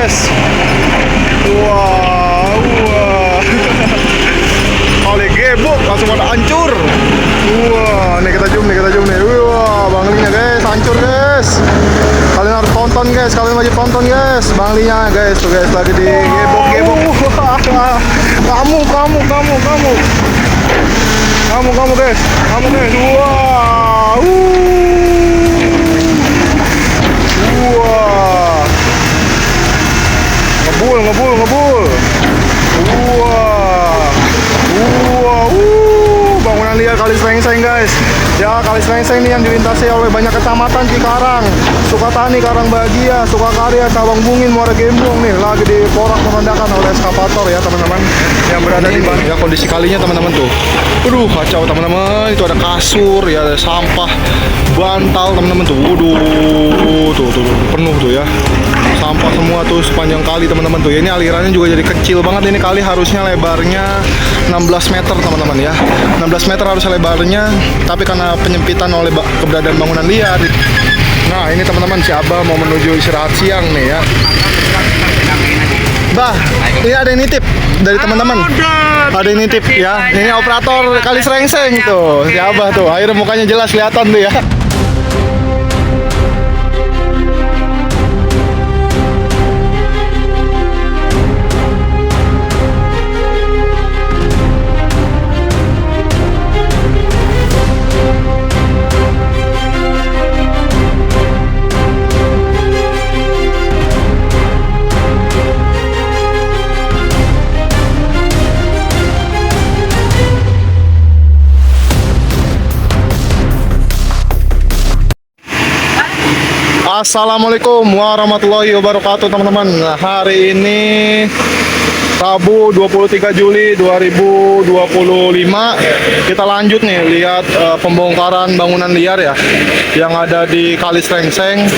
guys. Wah, wah. Kali gebuk langsung pada hancur. Wah, nih kita zoom nih. Wah, Bang Linya guys, hancur guys. Kalian harus tonton guys, kalian wajib tonton guys. Bang Linya guys, tuh guys lagi di gebuk. Kamu guys. Wah. Wah. Ngebul. Wah. Bangunan liar Kali Slengseng guys. Ya, Kali Slengseng nih yang dilintasi oleh banyak kecamatan Cikarang, Sukatani, Karangbahagia, Sukakarya, Tawang Bungin, Muara Gembong nih lagi diporak-porandakan oleh eskavator ya teman-teman yang berada di ya kondisi kalinya teman-teman tuh. Waduh, kacau teman-teman. Itu ada kasur ya, ada sampah, bantal teman-teman tuh. Waduh, tuh penuh tuh ya. Sampah semua tuh sepanjang kali teman-teman tuh. Ya, ini alirannya juga jadi kecil banget. Ini kali harusnya lebarnya 16 meter teman-teman ya. 16 meter harus lebarnya, tapi karena penyempitan oleh keberadaan bangunan liar. Nah, ini teman-teman si Abah mau menuju istirahat siang nih ya. Bah, ini ada yang nitip dari teman-teman. Ada yang nitip ya. Ini operator Kali Slengseng tuh, si Abah tuh. Akhirnya mukanya jelas kelihatan tuh ya. Assalamualaikum warahmatullahi wabarakatuh teman-teman. Nah, hari ini Rabu 23 Juli 2025. Kita lanjut nih lihat pembongkaran bangunan liar ya yang ada di Kali Slengseng.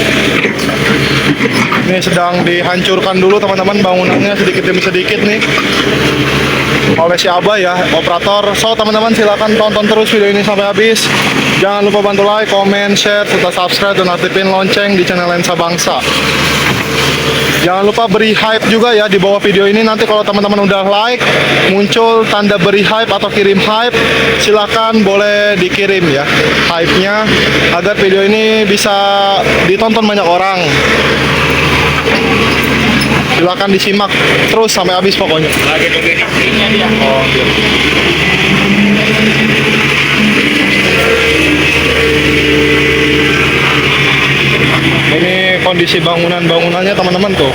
Ini sedang dihancurkan dulu teman-teman bangunannya sedikit demi sedikit nih oleh si Abah ya, operator. So teman-teman silakan tonton terus video ini sampai habis. Jangan lupa bantu like, comment, share, serta subscribe dan aktifin lonceng di channel Lensa Bangsa. Jangan lupa beri hype juga ya di bawah video ini. Nanti kalau teman-teman udah like, muncul tanda beri hype atau kirim hype, silakan boleh dikirim ya hype-nya agar video ini bisa ditonton banyak orang. Silakan disimak terus sampai habis pokoknya. Lagi tunggu ini dia. Oh, iya. Ini kondisi bangunannya teman-teman tuh.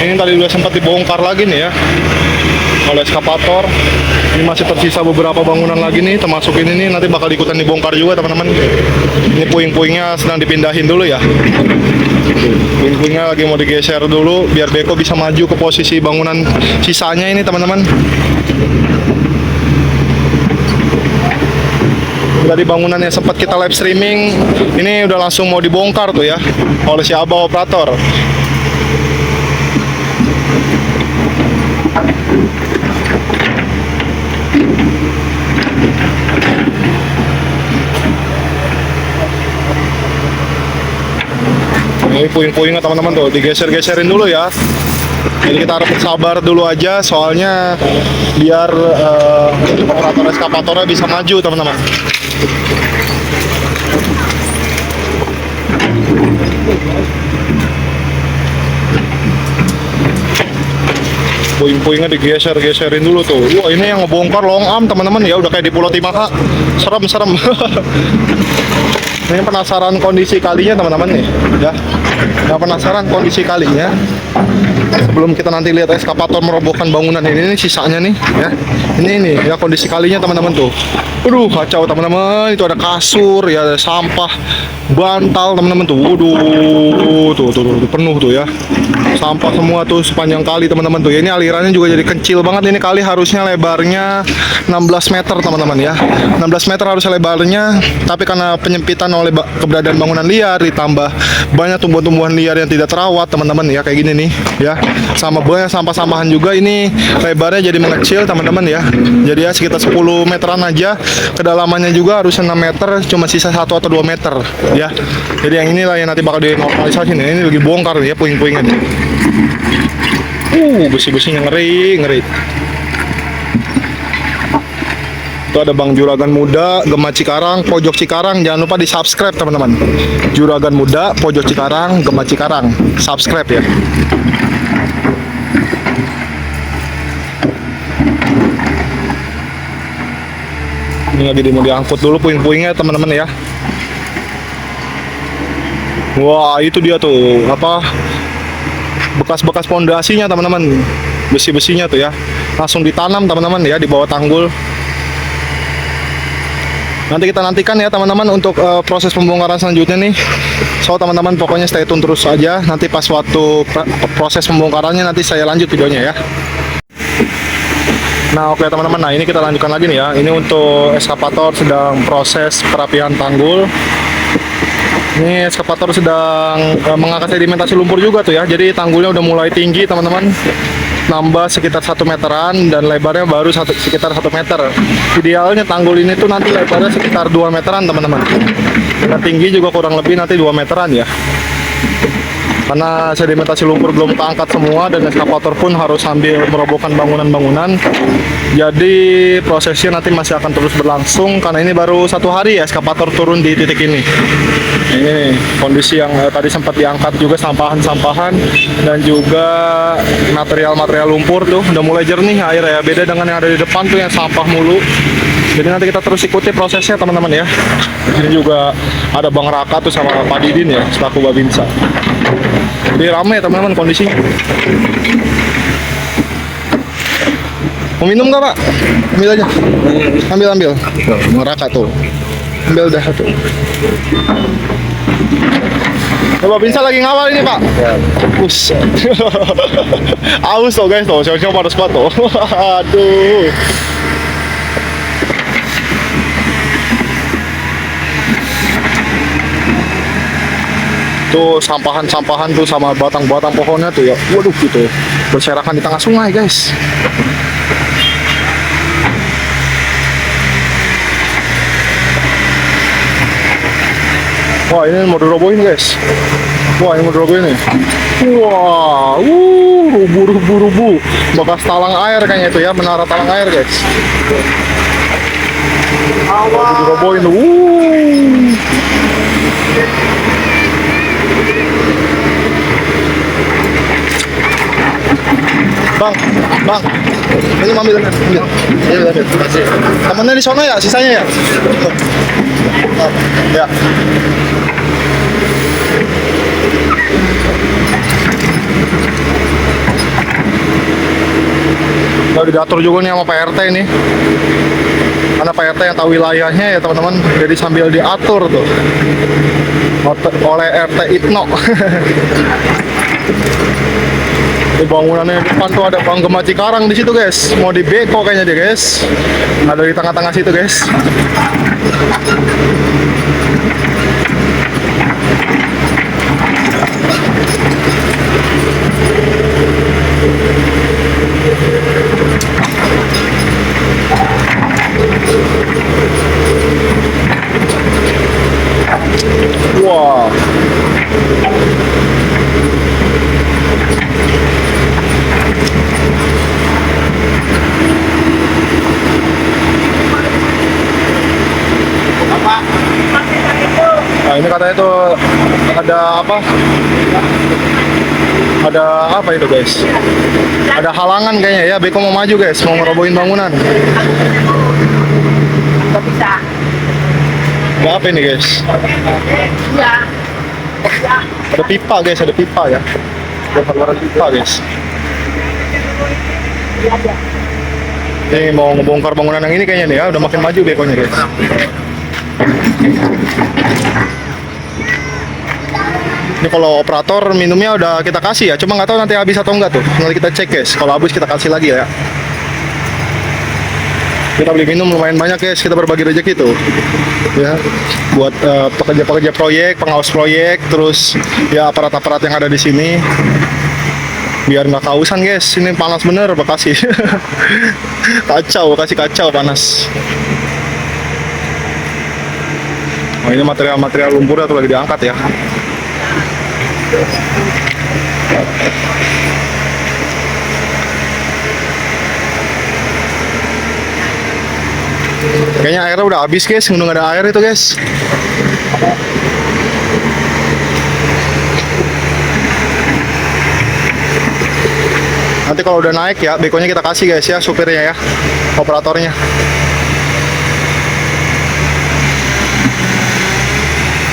Ini tadi udah sempat dibongkar lagi nih ya oleh eskavator. Ini masih tersisa beberapa bangunan lagi nih, termasuk ini nih nanti bakal ikutan dibongkar juga teman-teman. Ini puing-puingnya sedang dipindahin dulu ya. Puing-puingnya lagi mau digeser dulu biar beko bisa maju ke posisi bangunan sisanya ini teman-teman. Tadi bangunan yang sempat kita live streaming ini udah langsung mau dibongkar tuh ya oleh si Abah operator. Ini puing-puingnya teman-teman tuh digeser-geserin dulu ya. Jadi kita harus sabar dulu aja soalnya biar operator eskavatornya bisa maju teman-teman. Puing-puingnya digeser-geserin dulu tuh. Wah, ini yang ngebongkar long arm teman-teman ya, udah kayak di Pulau Timaka. Serem. Ini penasaran kondisi kalinya teman-teman nih ya. Nah, penasaran kondisi kalinya sebelum kita nanti lihat eskavator merobohkan bangunan ini sisanya nih ya. Ini ya kondisi kalinya teman-teman tuh. Waduh, kacau teman-teman. Itu ada kasur ya, ada sampah, bantal teman-teman tuh. Waduh, tuh penuh tuh ya. Sampah semua tuh sepanjang kali teman-teman tuh. Ya, ini alirannya juga jadi kecil banget. Ini kali harusnya lebarnya 16 meter teman-teman ya. 16 meter harus lebarnya, tapi karena penyempitan oleh keberadaan bangunan liar ditambah banyak tumbuhan-tumbuhan liar yang tidak terawat teman-teman ya, kayak gini nih ya. Sama banyak sampah-sampahan juga. Ini lebarnya jadi mengecil teman-teman ya. Jadi ya sekitar 10 meteran aja. Kedalamannya juga harus 6 meter, cuma sisa 1 atau 2 meter ya. Jadi yang inilah yang nanti bakal dinormalisasi nih. Ini lagi bongkar nih ya puing-puingnya nih. Besi-besinya ngeri. Itu ada Bang Juragan Muda, Gema Cikarang, Pojok Cikarang. Jangan lupa di subscribe teman-teman. Juragan Muda, Pojok Cikarang, Gema Cikarang. Subscribe ya. Ini lagi mau diangkut dulu puing-puingnya teman-teman ya. Wah, itu dia tuh apa, bekas-bekas pondasinya teman-teman. Besi-besinya tuh ya. Langsung ditanam teman-teman ya di bawah tanggul. Nanti kita nantikan ya teman-teman untuk proses pembongkaran selanjutnya nih. So teman-teman pokoknya stay tune terus aja. Nanti pas waktu proses pembongkarannya nanti saya lanjut videonya ya. Nah oke teman-teman, nah ini kita lanjutkan lagi nih ya. Ini untuk eskavator sedang proses perapian tanggul. Ini eskavator sedang mengangkat sedimentasi lumpur juga tuh ya. Jadi tanggulnya udah mulai tinggi teman-teman. Nambah sekitar 1 meteran dan lebarnya baru sekitar 1 meter. Idealnya tanggul ini tuh nanti lebarnya sekitar 2 meteran teman-teman. Dan tinggi juga kurang lebih nanti 2 meteran ya. Karena sedimentasi lumpur belum keangkat semua dan eskavator pun harus sambil merobohkan bangunan-bangunan. Jadi prosesnya nanti masih akan terus berlangsung karena ini baru 1 hari ya eskavator turun di titik ini. Ini kondisi yang tadi sempat diangkat juga sampahan-sampahan dan juga material-material lumpur tuh udah mulai jernih air ya. Beda dengan yang ada di depan tuh yang sampah mulu. Jadi nanti kita terus ikuti prosesnya teman-teman ya. Ini juga ada Bang Raka tuh sama Pak Didin ya selaku Babinsa. Jadi ramai teman-teman kondisinya. Mau minum nggak Pak? Ambil aja. Ambil. Bang Raka tuh. Ambil dah satu. Coba bisa lagi ngawal ini Pak. Buset. Aus tuh guys tuh, siapa panas banget tuh. Aduh. Tuh sampahan-sampahan tuh sama batang-batang pohonnya tuh ya. Waduh gitu. Berserakan di tengah sungai guys. Wah ini mau dirobohin guys. Wah ini mau dirobohin nih. Wah, rubuh. Bekas talang air kayaknya itu ya, menara talang air guys. Mau dirobohin. Bang, ini ambil. Temennya di sana ya, sisanya ya. Ya. Udah diatur juga nih sama Pak RT ini. Karena Pak RT yang tahu wilayahnya ya teman-teman. Jadi sambil diatur tuh oleh RT Itno. Di bangunannya depan tuh ada Bang Gema Cikarang di situ guys. Mau dibeko kayaknya dia guys. Ada di tengah-tengah situ guys. Wah. Nah ini katanya tuh ada apa? Ada apa itu guys? Ada halangan kayaknya ya. Beko mau maju guys, mau ngerobohin bangunan. Gak bisa. Ada apa ini guys? Iya. Ada pipa guys, ada pipa ya. Ada keluaran pipa guys. Ini mau ngebongkar bangunan yang ini kayaknya nih ya. Udah makin maju bekonya guys. Ini kalau operator minumnya udah kita kasih ya, cuma nggak tahu nanti habis atau enggak tuh. Nanti kita cek guys. Kalau habis kita kasih lagi ya. Kita beli minum lumayan banyak guys, kita berbagi rezeki tuh ya, buat pekerja-pekerja proyek, pengawas proyek, terus ya aparat-aparat yang ada di sini biar nggak kausan guys. Ini panas bener Bekasi. Kacau, Bekasi kacau panas. Oh, ini material-material lumpurnya tuh lagi diangkat ya. Kayaknya airnya udah habis guys, udah nggak ada air itu guys. Nanti kalau udah naik ya, bekonya kita kasih guys ya, supirnya ya, operatornya.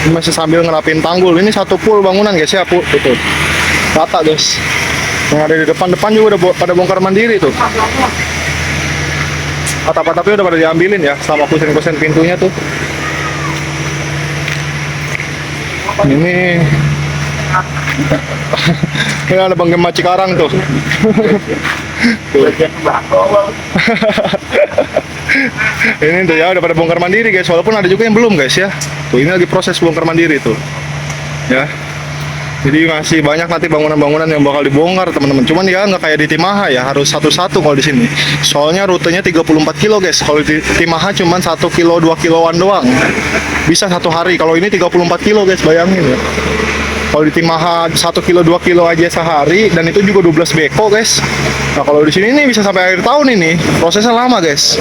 Ini masih sambil ngerapin tanggul. Ini satu pool bangunan guys ya, pool betul. Rata guys. Yang ada di depan juga udah pada bongkar mandiri tuh. Atap-atapnya udah pada diambilin ya, sama kusen-kusen pintunya tuh. Ini ini ada Bang Gema Cikarang tuh. Ini tuh ya udah pada bongkar mandiri guys, walaupun ada juga yang belum guys ya. Tuh ini lagi proses bongkar mandiri tuh. Ya. Jadi masih banyak nanti bangunan-bangunan yang bakal dibongkar teman-teman. Cuman ya nggak kayak di Timaha ya, harus satu-satu kalau di sini. Soalnya rutenya 34 kilo guys. Kalau di Timaha cuman 1 kilo 2 kiloan doang. Bisa satu hari. Kalau ini 34 kilo guys, bayangin ya. Kalau di Timaha 1 kilo 2 kilo aja sehari, dan itu juga 12 beko guys. Nah kalau di sini nih bisa sampai akhir tahun ini. Prosesnya lama guys.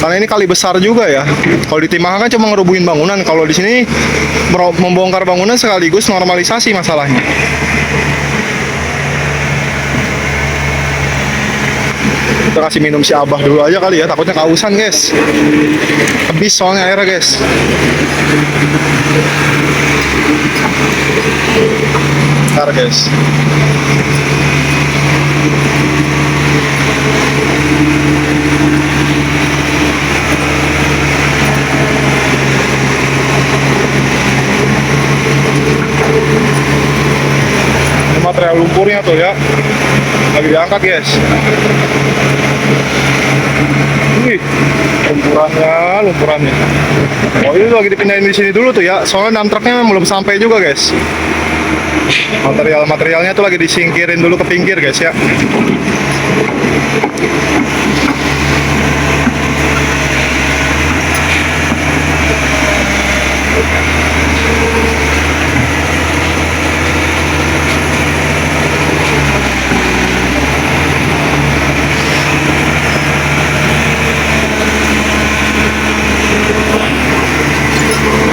Karena ini kali besar juga ya. Kalau di Timaha kan cuma ngerubuhin bangunan. Kalau di sini membongkar bangunan sekaligus normalisasi masalahnya. Kita kasih minum si Abah dulu aja kali ya, takutnya kausan guys. Habis soalnya airnya guys. Bentar guys. Ini material lumpurnya tuh ya, lagi diangkat guys. Wih, lumpurannya. Oh ini lagi dipindahin di sini dulu tuh ya, soalnya dump truknya belum sampai juga guys. Materialnya tuh lagi disingkirin dulu ke pinggir guys ya.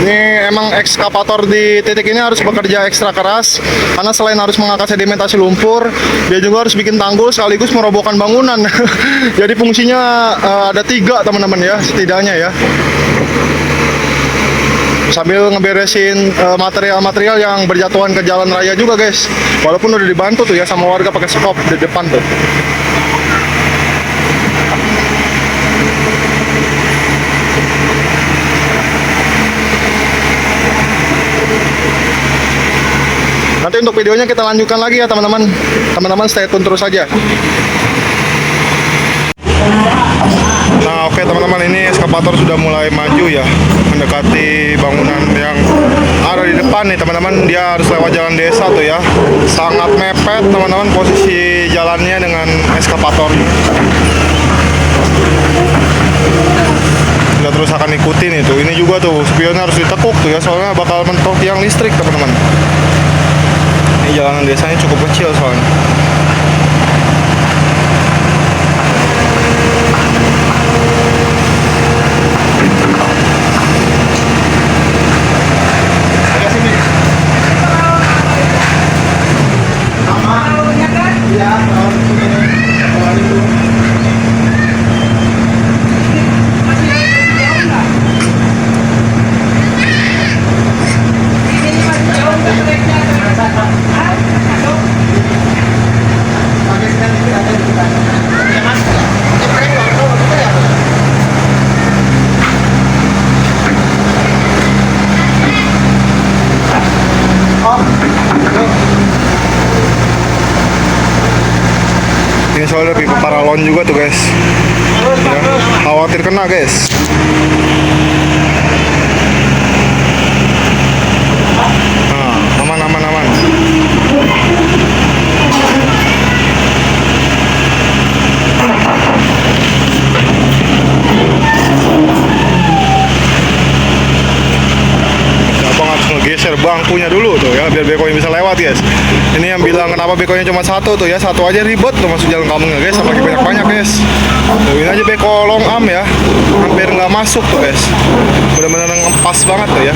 Ini emang ekskavator di titik ini harus bekerja ekstra keras, karena selain harus mengangkat sedimentasi lumpur, dia juga harus bikin tanggul sekaligus merobohkan bangunan. Jadi fungsinya ada 3 teman-teman ya, setidaknya ya. Sambil ngeberesin material-material yang berjatuhan ke jalan raya juga guys. Walaupun udah dibantu tuh ya sama warga pakai skop di depan tuh. Nanti untuk videonya kita lanjutkan lagi ya teman-teman. Teman-teman stay tune terus saja. Nah oke teman-teman, ini eskavator sudah mulai maju ya, mendekati bangunan yang ada di depan nih teman-teman. Dia harus lewat jalan desa tuh ya. Sangat mepet teman-teman posisi jalannya dengan eskavator. Kita terus akan ikutin itu. Ini juga tuh spionnya harus ditekuk tuh ya, soalnya bakal mentok tiang listrik teman-teman. Ini jalanan desanya cukup kecil soalnya. Ini soalnya pipa paralon juga tuh guys. Ya, khawatir kena guys. Nah, aman aman aman. Abang harus ngegeser bangkunya dulu tuh ya, biar bekonya bisa lewat guys. Ini yang bilang kenapa bekonya cuma satu tuh ya, satu aja ribet tuh masuk jalan kampungnya guys, apalagi banyak-banyak guys. Tuh, ini aja beko long arm ya, hampir nggak masuk tuh guys. Benar-benar ngepas banget tuh ya.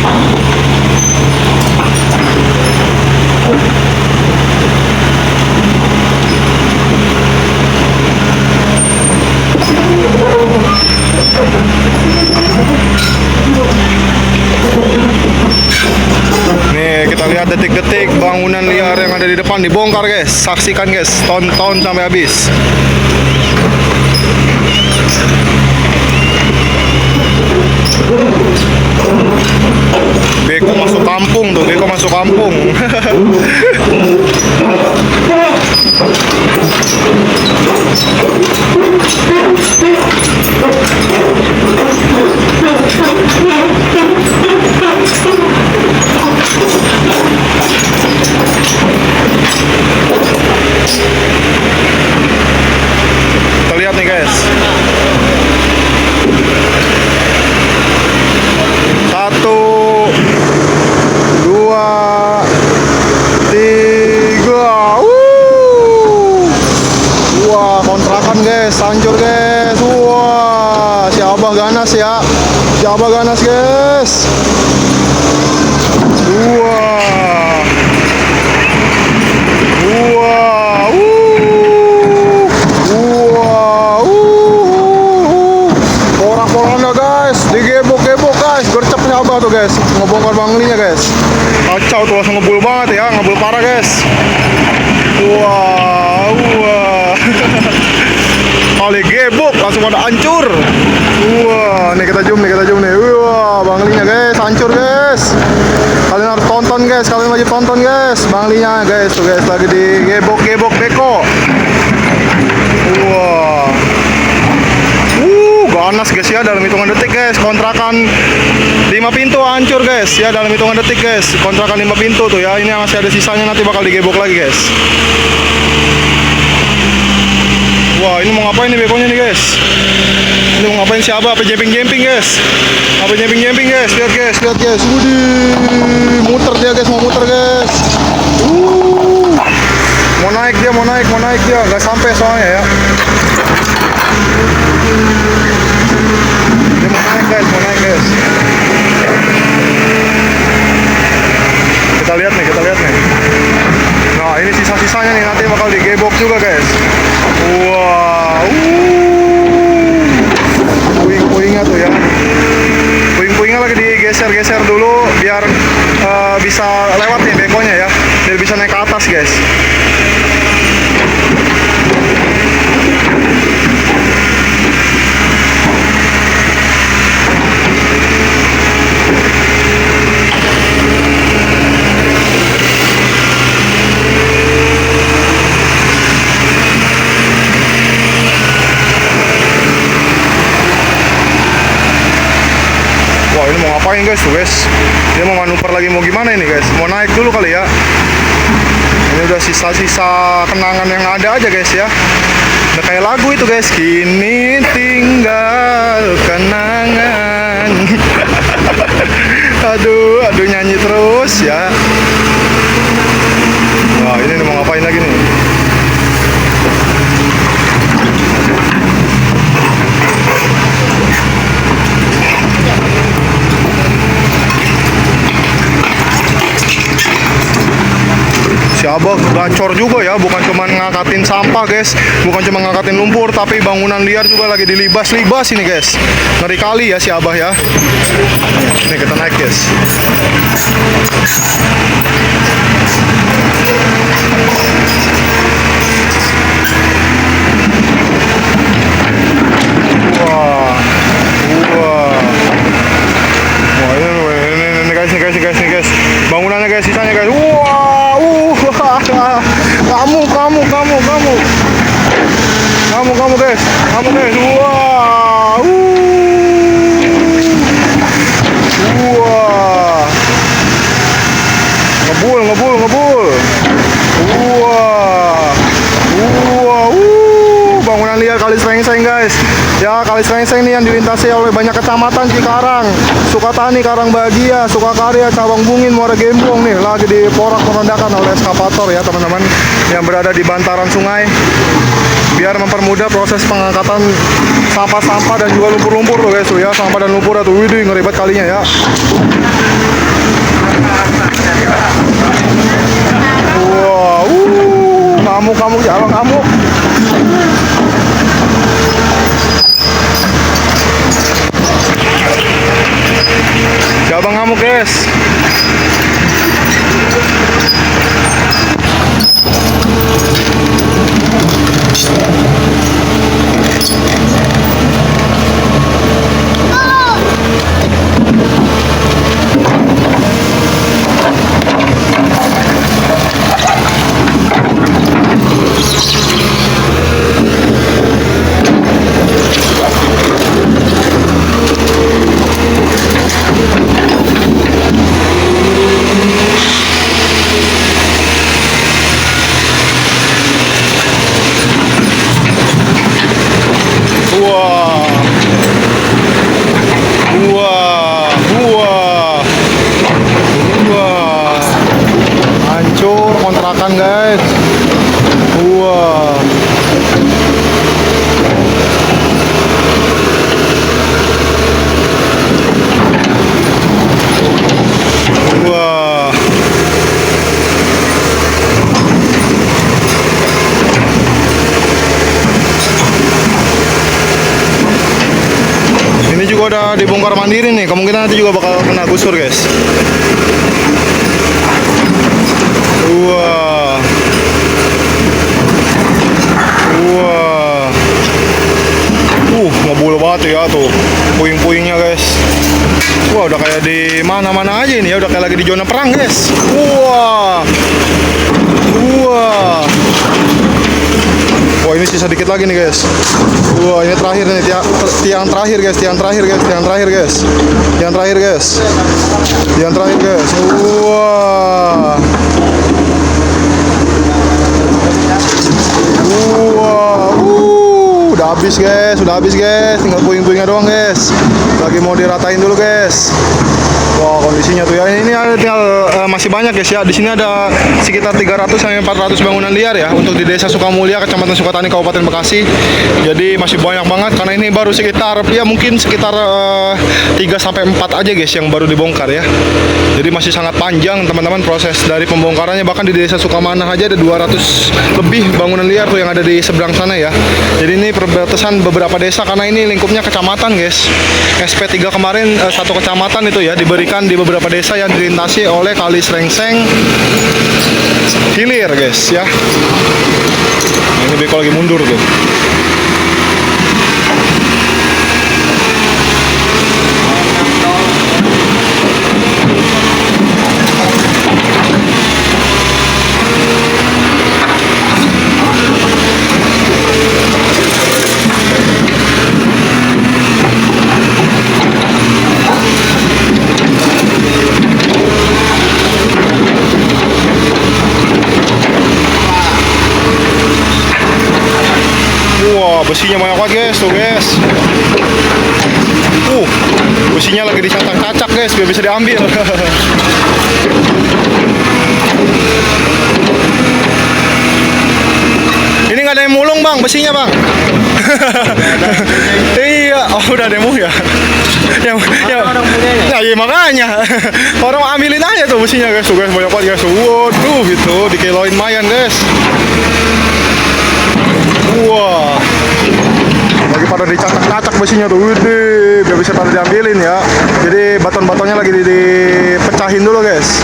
Nih kita lihat detik-detik bangunan liar yang ada di depan dibongkar guys. Saksikan guys, tonton sampai habis. Beko masuk kampung tuh, beko masuk kampung. Kita lihat nih guys. Satu, dua, tiga. Wah, kontrakan guys, hancur guys. Wah, si Abah ganas ya. Si Abah ganas guys. Wah. Wah. Wah. Porak-poranda guys, digebok-gebok guys. Gercep si Abah tuh guys, ngebongkar banglinya guys. Kacau tuh, langsung ngebul banget ya, ngebul parah guys. Wah, wah. Kali gebok langsung pada hancur. Wah, nih kita zoom nih. Wah, banglinya guys, hancur guys. Kalian harus tonton guys, kalian wajib tonton guys. Banglinya guys, tuh guys lagi digebok-gebok beko. Wah. Ganas guys ya, dalam hitungan detik guys. Kontrakan 5 pintu hancur guys ya, dalam hitungan detik guys. Kontrakan 5 pintu tuh ya. Ini masih ada sisanya, nanti bakal digebok lagi guys. Wah, ini mau ngapain nih bekonya nih guys? Ini mau ngapain si Abah? Apa jumping guys? Apa jumping guys? Lihat guys, lihat guys. Widih, muter dia guys, mau muter guys. Mau naik dia, nggak sampai soalnya ya. Dia mau naik guys. Kita lihat nih. Nah, ini sisa-sisanya nih, nanti bakal digebok juga guys. Wah, puing-puingnya tuh ya. Puing-puingnya lagi digeser-geser dulu biar bisa lewat nih bekonya ya, biar bisa naik ke atas guys. Wah, ini mau ngapain guys tuh guys? Dia mau manuver lagi, mau gimana ini guys? Mau naik dulu kali ya. Ini udah sisa-sisa kenangan yang ada aja guys ya. Udah kayak lagu itu guys. Kini tinggal kenangan. Aduh nyanyi terus ya. Wah, ini mau ngapain lagi nih? Si Abah gacor juga ya, bukan cuma ngangkatin sampah guys, bukan cuma ngangkatin lumpur, tapi bangunan liar juga lagi dilibas-libas ini guys. Ngeri kali ya si Abah ya. Nih kita naik guys. Wah, ini guys, bangunannya guys, sisanya guys. Wah, kamu. ngamuk guys. Ngamuk guys. Wah. Wah. Ngebul. Wah. Wah. Bangunan liar Kali Srengseng guys. Ya, Kali Srengseng nih yang dilintasi oleh banyak kecamatan Cikarang, Sukatani, Karangbahagia, Sukakarya, Cawang Bungin, Muara Gembong nih lagi diporak-porandakan oleh eskavator ya teman-teman yang berada di bantaran sungai biar mempermudah proses pengangkatan sampah-sampah dan juga lumpur-lumpur tuh guys tuh ya, sampah dan lumpur tuh. Widih, ngeribet kalinya ya. Wah, ngamuk jalan ngamuk. Abang ngamuk guys. Hancur kontrakan guys. Wah. Wah. Ini juga udah dibongkar mandiri nih, kemungkinan nanti juga bakal kena gusur guys. Wah. Wah. Ngebul banget ya tuh. Puing-puingnya guys. Wah, udah kayak di mana-mana aja ini ya, udah kayak lagi di zona perang guys. Wah. Wah. Wah, ini sisa dikit lagi nih guys. Wah, ini terakhir nih, tiang terakhir guys. Wah. Udah habis guys, tinggal puing-puingnya doang guys. Lagi mau diratain dulu guys. Wah, kondisinya tuh ya. Ini ada tinggal masih banyak guys ya. Di sini ada sekitar 300 sampai 400 bangunan liar ya untuk di Desa Sukamulya, Kecamatan Sukatani, Kabupaten Bekasi. Jadi masih banyak banget karena ini baru sekitar 3 sampai 4 aja guys yang baru dibongkar ya. Jadi masih sangat panjang teman-teman proses dari pembongkarannya. Bahkan di Desa Sukamanah aja ada 200 lebih bangunan liar tuh yang ada di seberang sana ya. Jadi ini perbatasan beberapa desa karena ini lingkupnya kecamatan guys. SP3 kemarin satu kecamatan itu ya diberikan di beberapa desa yang dilintasi oleh Kali Srengseng hilir guys ya. Ini Beko lagi mundur tuh. Wah, besinya banyak banget guys, tuh guys. Besinya lagi dicacak-cacak guys, biar bisa diambil. Ini nggak ada yang mulung bang, besinya bang. Iya, oh udah demo ya. Nah, iya makanya. Orang ambilin aja tuh besinya guys, tuh guys, banyak banget guys. Waduh, gitu, dikiloin mayan guys. Wah, lagi pada dicacak-cacak besinya tuh, widih, biar bisa pada diambilin ya. Jadi baton-batonnya lagi dipecahin dulu guys.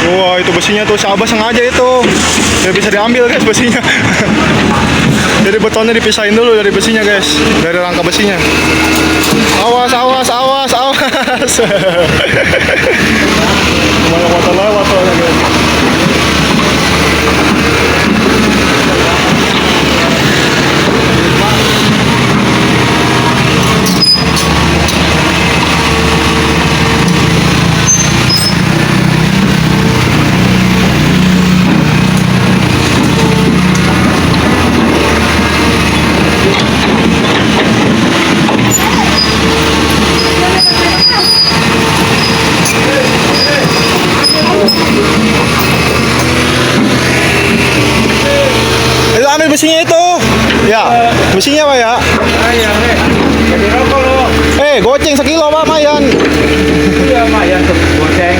Wah, itu besinya tuh sahabat sengaja itu, biar bisa diambil guys besinya. Jadi Jadi betonnya dipisahin dulu dari besinya guys, dari rangka besinya. Awas, awas, awas, awas. Banyak motor lewat soalnya guys. Itu ambil besinya itu. Ya, besinya Pak ya. Jadi rokok lo. Goceng sekilo Pak, mayan. Iya, lumayan tuh goceng.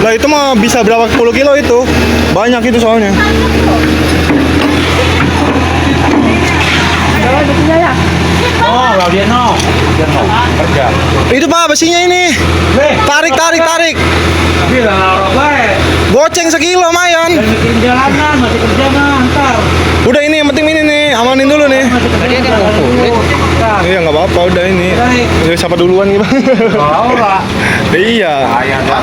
Lah itu mah bisa berapa puluh kilo itu. Banyak itu soalnya. Oh, lah dia no. Dia no. Kerja. Itu Pak besinya ini. Tarik, tarik, tarik. Tapi lah rokok baik. Goceng sekilo mayan. Dan bikin jalanan, masih kerja mah ntar. Udah ini yang penting ini nih, amanin dulu nih. Masih kerja kan ngumpul. Iya nggak apa-apa udah ini. Ya, siapa duluan gitu. Tahu lah. Iya. Ayah kan.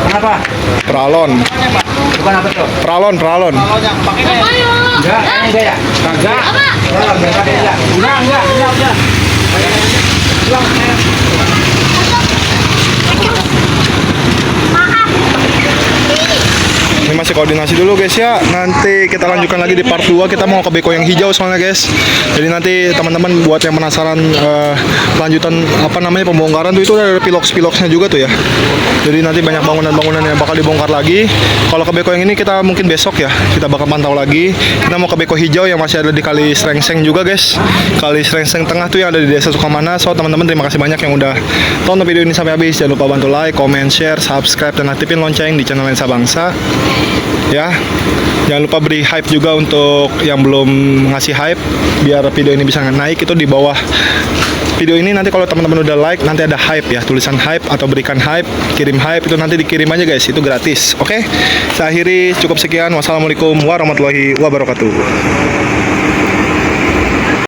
Kenapa? Pralon. Bukan apa tuh? Pralon, pralon. Enggak, enggak ya? Kagak. Enggak. Ini masih koordinasi dulu guys ya. Nanti kita lanjutkan lagi di part 2. Kita mau ke beko yang hijau soalnya guys. Jadi nanti teman-teman buat yang penasaran lanjutan apa namanya pembongkaran tuh itu udah ada piloks-piloksnya juga tuh ya. Jadi nanti banyak bangunan-bangunan yang bakal dibongkar lagi. Kalau ke beko yang ini kita mungkin besok ya. Kita bakal pantau lagi. Kita mau ke beko hijau yang masih ada di Kali Srengseng juga guys. Kali Srengseng Tengah tuh yang ada di Desa Sukamana. So teman-teman terima kasih banyak yang udah tonton video ini sampai habis. Jangan lupa bantu like, comment, share, subscribe dan aktifin lonceng di channel Lensa Bangsa. Ya, jangan lupa beri hype juga untuk yang belum ngasih hype biar video ini bisa naik. Itu di bawah video ini nanti kalau teman-teman udah like nanti ada hype ya, tulisan hype atau berikan hype, kirim hype itu nanti dikirim aja guys, itu gratis. Oke, saya akhiri cukup sekian. Wassalamualaikum warahmatullahi wabarakatuh.